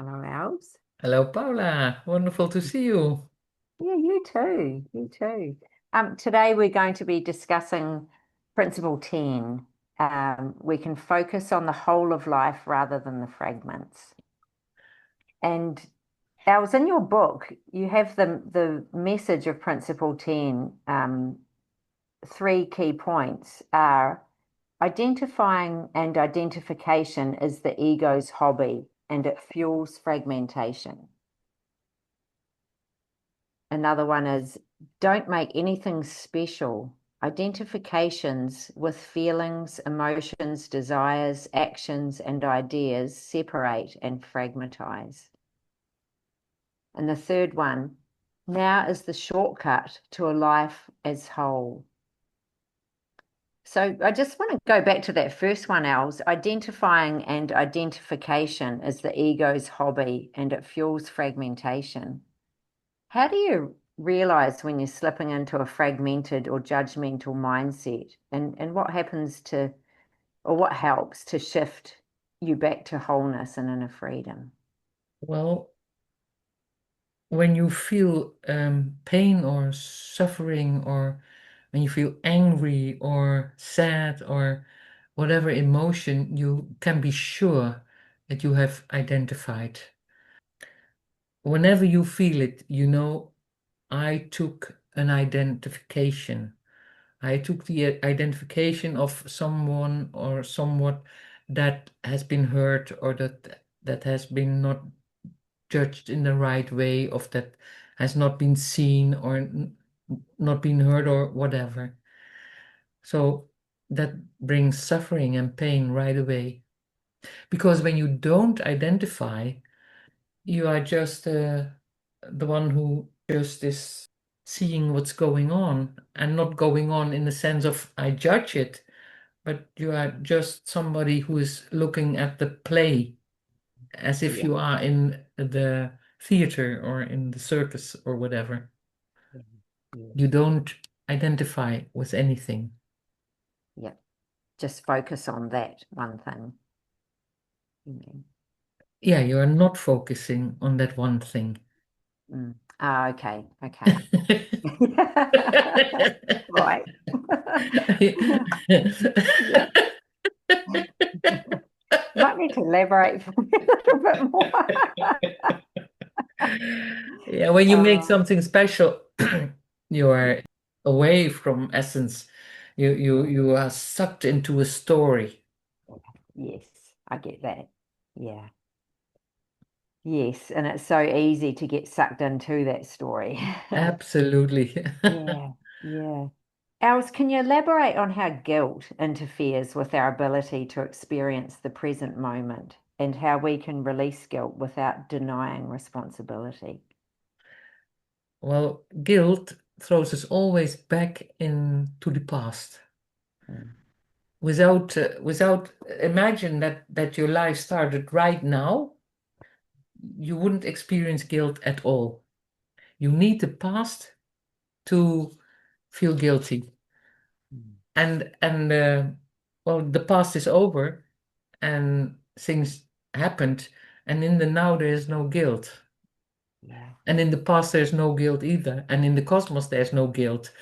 Hello, Els. Hello, Paula. Wonderful to see you. Yeah, you too. You too. Today we're going to be discussing Principle 10. We can focus on the whole of life rather than the fragments. And Els, in your book, you have the message of Principle 10. Three key points are identifying and identification is the ego's hobby and it fuels fragmentation. Another one is don't make anything special. Identifications with feelings, emotions, desires, actions, and ideas separate and fragmentize. And the third one, now is the shortcut to a life as whole. So I just want to go back to that first one, Els. Identifying and identification is the ego's hobby and it fuels fragmentation. How do you realize when you're slipping into a fragmented or judgmental mindset? And what happens to, or what helps to shift you back to wholeness and inner freedom? Well, when you feel pain or suffering, or when you feel angry or sad or whatever emotion, you can be sure that you have identified. Whenever you feel it, I took an identification. I took the identification of someone or somewhat that has been hurt or that has been not judged in the right way, of that has not been seen or not been heard or whatever. So that brings suffering and pain right away. Because when you don't identify, you are just the one who just is seeing what's going on, and not going on in the sense of I judge it, but you are just somebody who is looking at the play as if Yeah, you are in the theater or in the circus or whatever. yeah, You yes, don't identify with anything. yeah. Just focus on that one thing. You Yeah, you are not focusing on that one thing. Ah, okay, okay. Right. Yeah. Might need to elaborate for me a little bit more. Yeah, when you make Uh, something special, you are away from essence. You are sucked into a story. yes, I get that. Yeah. Yes, and it's so easy to get sucked into that story. Absolutely. Yeah, yeah. Els, can you elaborate on how guilt interferes with our ability to experience the present moment and how we can release guilt without denying responsibility? Well, guilt throws us always back into the past. Mm, Without imagine that your life started right now, you wouldn't experience guilt at all. You need the past to feel guilty. mm, And well, the past is over and things happened, and in the now there is no guilt. yeah. And in the past there's no guilt either. And in the cosmos there's no guilt.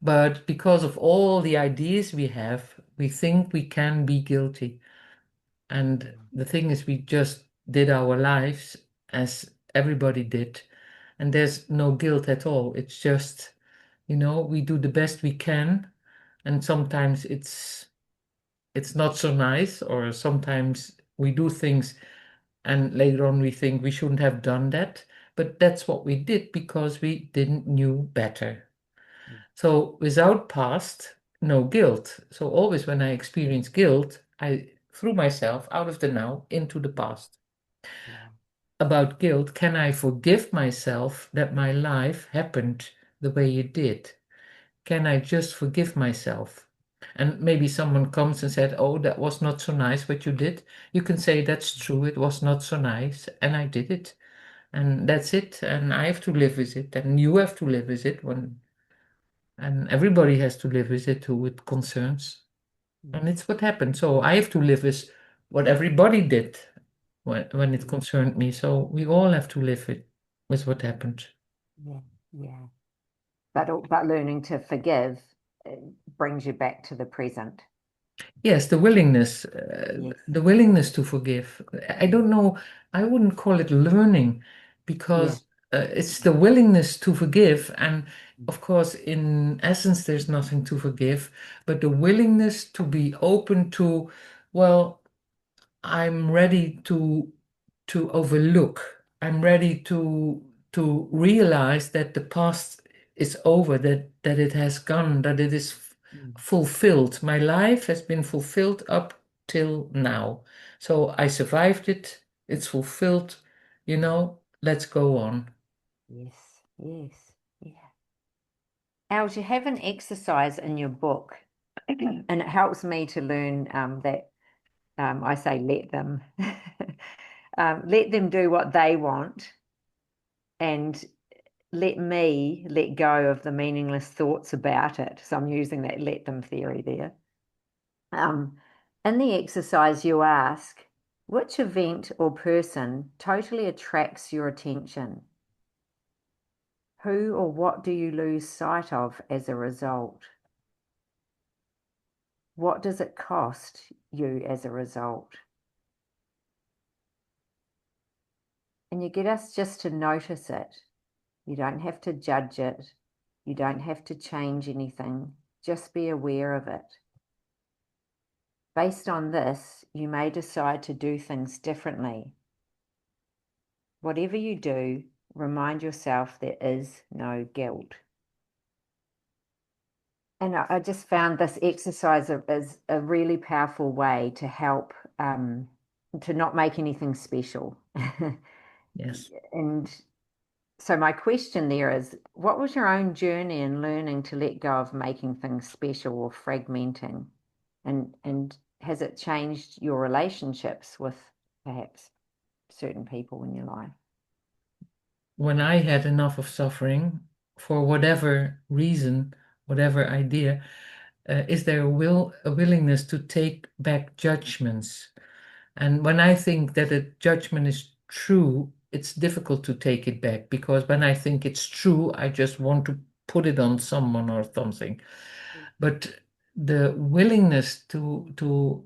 But because of all the ideas we have, we think we can be guilty. And Mm, the thing is, we just did our lives as everybody did, and there's no guilt at all. It's just, we do the best we can, and sometimes it's not so nice, or sometimes we do things and later on we think we shouldn't have done that, but that's what we did because we didn't knew better. mm, So without past, no guilt. So always when I experience guilt, I threw myself out of the now into the past. yeah. About guilt, can I forgive myself that my life happened the way it did? Can I just forgive myself? And maybe someone comes and said, "Oh, that was not so nice what you did." You can say, "That's true, it was not so nice, and I did it. And that's it, and I have to live with it, and you have to live with it and everybody has to live with it who it concerns." Mm, And it's what happened. So I have to live with what everybody did. when it concerned me. So we all have to live with what happened. Yeah, yeah. But learning to forgive brings you back to the present. Yes, Yes. the willingness to forgive. I don't know, I wouldn't call it learning Yeah. because it's the willingness to forgive. And of course, in essence, there's nothing to forgive, but the willingness to be open to, well, I'm ready to overlook. I'm ready to realize that the past is over, that it has gone, that it is Mm. fulfilled. My life has been fulfilled up till now. So I survived it. It's fulfilled. Let's go on. Yes. Yes. Yeah. Els, you have an exercise in your book, and it helps me to learn that I say let them. Let them do what they want and let me let go of the meaningless thoughts about it. So I'm using that let them theory there. Um, in the exercise, you ask, which event or person totally attracts your attention? Who or what do you lose sight of as a result? What does it cost you as a result? And you get us just to notice it. You don't have to judge it. You don't have to change anything. Just be aware of it. Based on this, you may decide to do things differently. Whatever you do, remind yourself there is no guilt. And I just found this exercise is a really powerful way to help to not make anything special. Yes. And so my question there is, what was your own journey in learning to let go of making things special or fragmenting? And has it changed your relationships with perhaps certain people in your life? When I had enough of suffering, for whatever reason, whatever idea, is there a willingness to take back judgments? And when I think that a judgment is true, it's difficult to take it back because when I think it's true, I just want to put it on someone or something. But the willingness to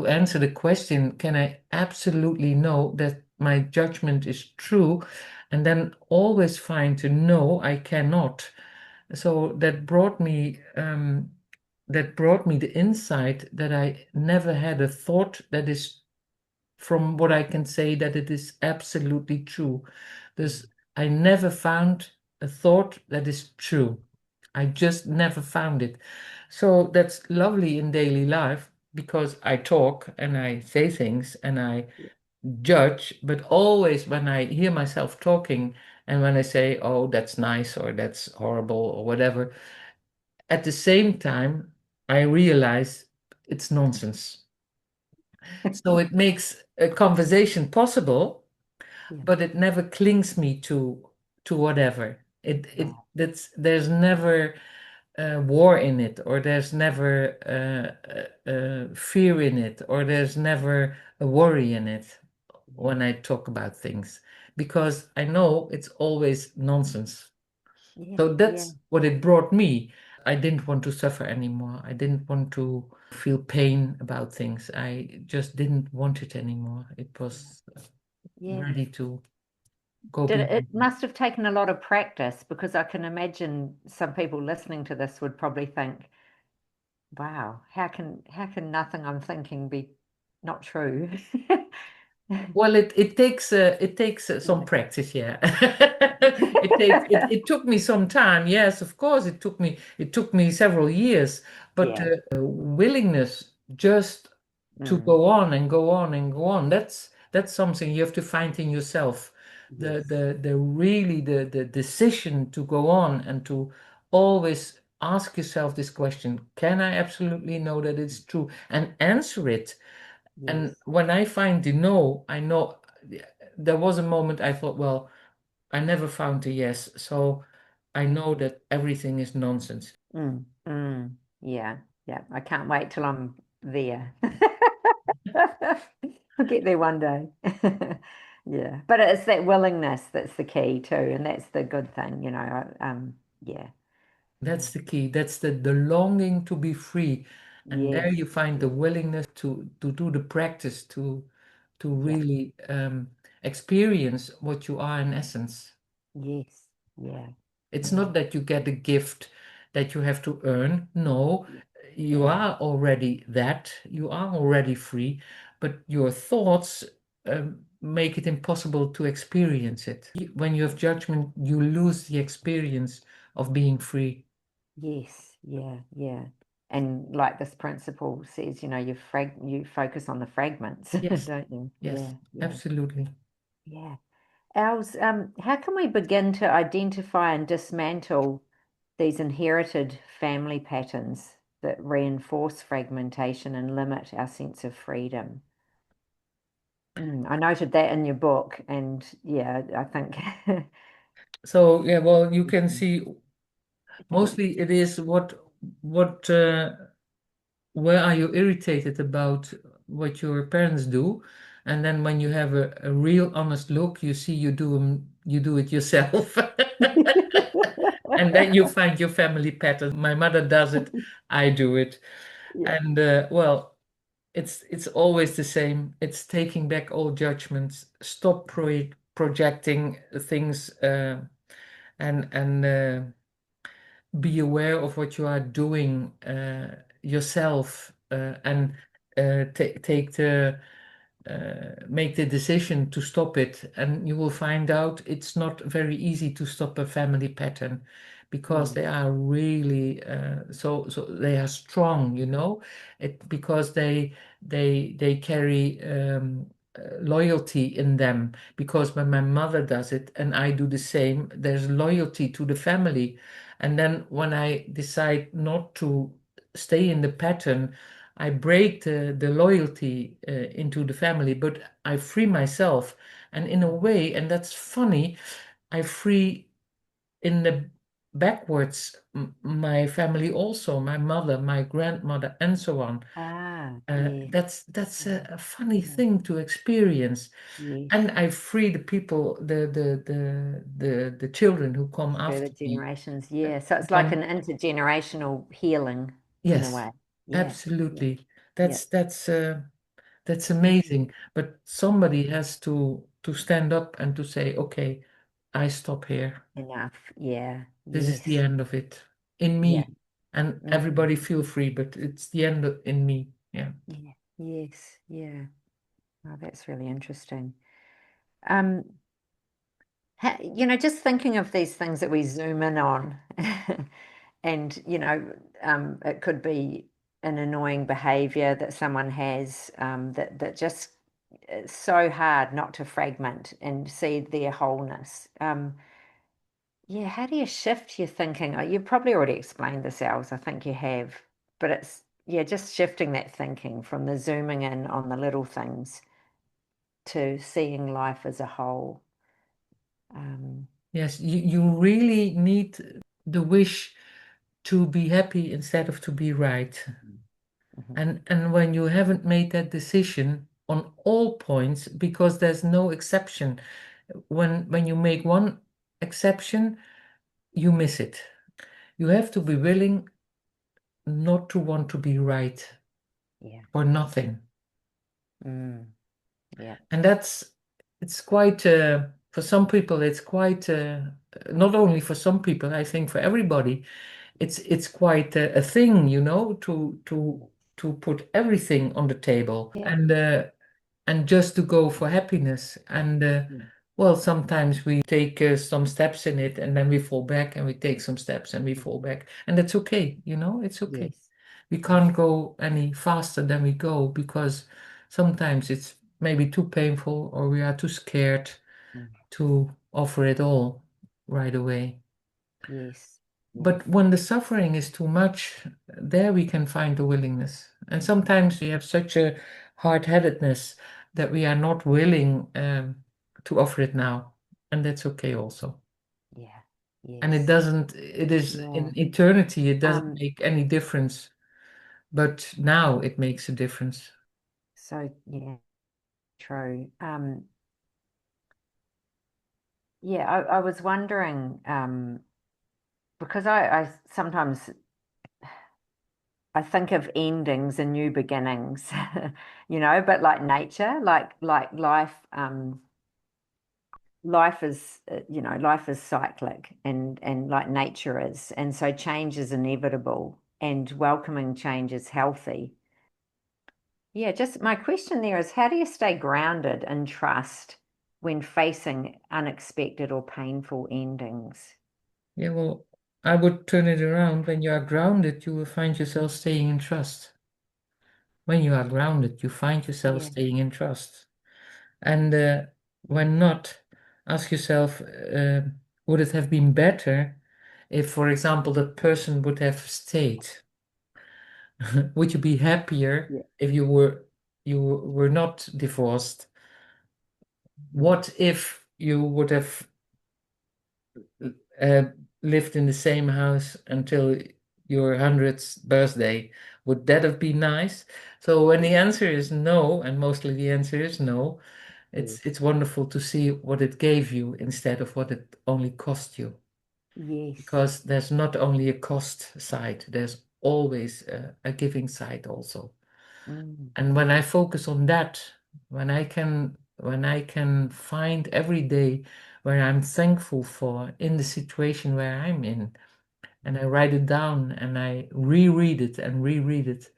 answer the question, can I absolutely know that my judgment is true? And then always find to no, I cannot. So that brought me the insight that I never had a thought that is, from what I can say, that it is absolutely true. There's, I never found a thought that is true. I just never found it. So that's lovely in daily life because I talk and I say things and I judge, but always when I hear myself talking and when I say, oh, that's nice or that's horrible or whatever, at the same time, I realize it's nonsense. So it makes a conversation possible, Yeah. but it never clings me to whatever. Right. There's never war in it, or there's never fear in it, or there's never a worry in it Yeah. when I talk about things, because I know it's always nonsense. Yeah. So Yeah. that's what it brought me. I didn't want to suffer anymore. I didn't want to feel pain about things. I just didn't want it anymore. It was Yeah. ready to go Did it, beyond. it must have taken a lot of practice because I can imagine some people listening to this would probably think, wow, how can nothing I'm thinking be not true? Well, it takes some practice, yeah. It took me some time. Yes, of course, it took me several years, but Yeah. willingness just to Mm. go on and go on and go on. That's something you have to find in yourself. The Yes. the the really the decision to go on and to always ask yourself this question: Can I absolutely know that it's true? And answer it. And Yes. when I find the no, I know there was a moment I thought, well, I never found a yes, so I know that everything is nonsense. Mm. Mm. Yeah. Yeah. I can't wait till I'm there. I'll get there one day. Yeah, but it's that willingness that's the key too, and that's the good thing, yeah, yeah, That's the key. That's the longing to be free. And there yes, you find the yes, willingness to do the practice, to yeah, really experience what you are in essence. yes, yeah, It's yeah, not that you get a gift that you have to earn. No, you yeah, are already that. You are already free, but your thoughts make it impossible to experience it. When you have judgment, you lose the experience of being free. yes, yeah, yeah. And like this principle says, you focus on the fragments, Yes, don't you? yes, Yeah, yeah, absolutely. yeah. Els, how can we begin to identify and dismantle these inherited family patterns that reinforce fragmentation and limit our sense of freedom? I noted that in your book, and yeah, I think So yeah, well, you can see thanks. mostly it is what where are you irritated about what your parents do, and then when you have a real honest look, you see you do it yourself, and then you find your family patterns. My mother does it, I do it, Yeah. and well, it's always the same. It's taking back all judgments, stop projecting things, and be aware of what you are doing yourself, and take the make the decision to stop it, and you will find out it's not very easy to stop a family pattern because Mm. they are really so they are strong, because they carry loyalty in them, because when my mother does it and I do the same, there's loyalty to the family. And then when I decide not to stay in the pattern, I break the loyalty into the family, but I free myself. And in a way, and that's funny, I free in the backwards my family also, my mother, my grandmother, and so on. Ah, yes. That's Yeah. a funny Yeah. thing to experience. Yes. And I free the people, the children who come Further after me. generations. Yeah. So it's like Come, an intergenerational healing in a yes, way. Yeah. Yeah. absolutely. Yeah. That's Mm. amazing. But somebody has to stand up and to say, okay, I stop here. Enough. Yeah. This is the Yes. end of it in Yeah. me. And Mm. everybody feel free, but it's the end in me. Yeah. Yeah. Yes. Yeah. Oh, that's really interesting. Um, just thinking of these things that we zoom in on, and it could be an annoying behavior that someone has, that just it's so hard not to fragment and see their wholeness. Yeah, how do you shift your thinking? You've probably already explained this, Els. I think you have, but it's yeah, just shifting that thinking from the zooming in on the little things to seeing life as a whole. Um, Yes, you really need the wish to be happy instead of to be right. mhm. And when you haven't made that decision on all points, because there's no exception, when you make one exception, you miss it. You have to be willing not to want to be right Yeah. for nothing. Mm, yeah. And it's quite for some people it's quite not only for some people, I think for everybody, it's quite a thing, to put everything on the table, Yeah. and just to go for happiness. And Mm, well, sometimes we take some steps in it, and then we fall back, and we take some steps and we fall mhm. back, and that's okay, it's okay. Yes. We Yeah. can't go any faster than we go, because sometimes it's maybe too painful, or we are too scared Mm, to offer it all right away. yes. Yes. But when the suffering is too much, there we can find the willingness. And sometimes we have such a hard-headedness that we are not willing to offer it now. And that's okay also. Yeah. And Yes. it is Yeah. in eternity, it doesn't Um, make any difference. But now it makes a difference. so yeah. true. Yeah, I was wondering, because I sometimes I think of endings and new beginnings, but like nature, like life, life is cyclic and like nature is, and so change is inevitable, and welcoming change is healthy. Yeah, just my question there is, how do you stay grounded in trust when facing unexpected or painful endings? Yeah, well, I would turn it around. When you are grounded, you will find yourself staying in trust. When you are grounded, you find yourself Yeah, staying in trust. And when not, ask yourself, would it have been better if, for example, that person would have stayed? Would you be happier yeah, if you were not divorced? What if you would have uh, lived in the same house until your 100th birthday? Would that have been nice? So when the answer is no, and mostly the answer is no, yeah. it's wonderful to see what it gave you instead of what it only cost you. Yes. Because there's not only a cost side, there's always a giving side also. Mm, And when I focus on that, when I can find every day where I'm thankful for in the situation where I'm in, and I write it down and I reread it and reread it,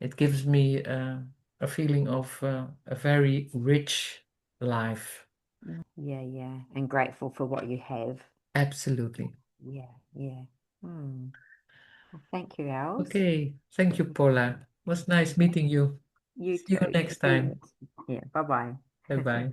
it gives me a feeling of a very rich life. yeah, yeah. And grateful for what you have. Absolutely. Yeah, yeah. Hmm. Well, thank you, Els. Okay. Thank you, Paula. It was nice meeting you. You See you too. next time. Yeah, bye-bye. Bye bye.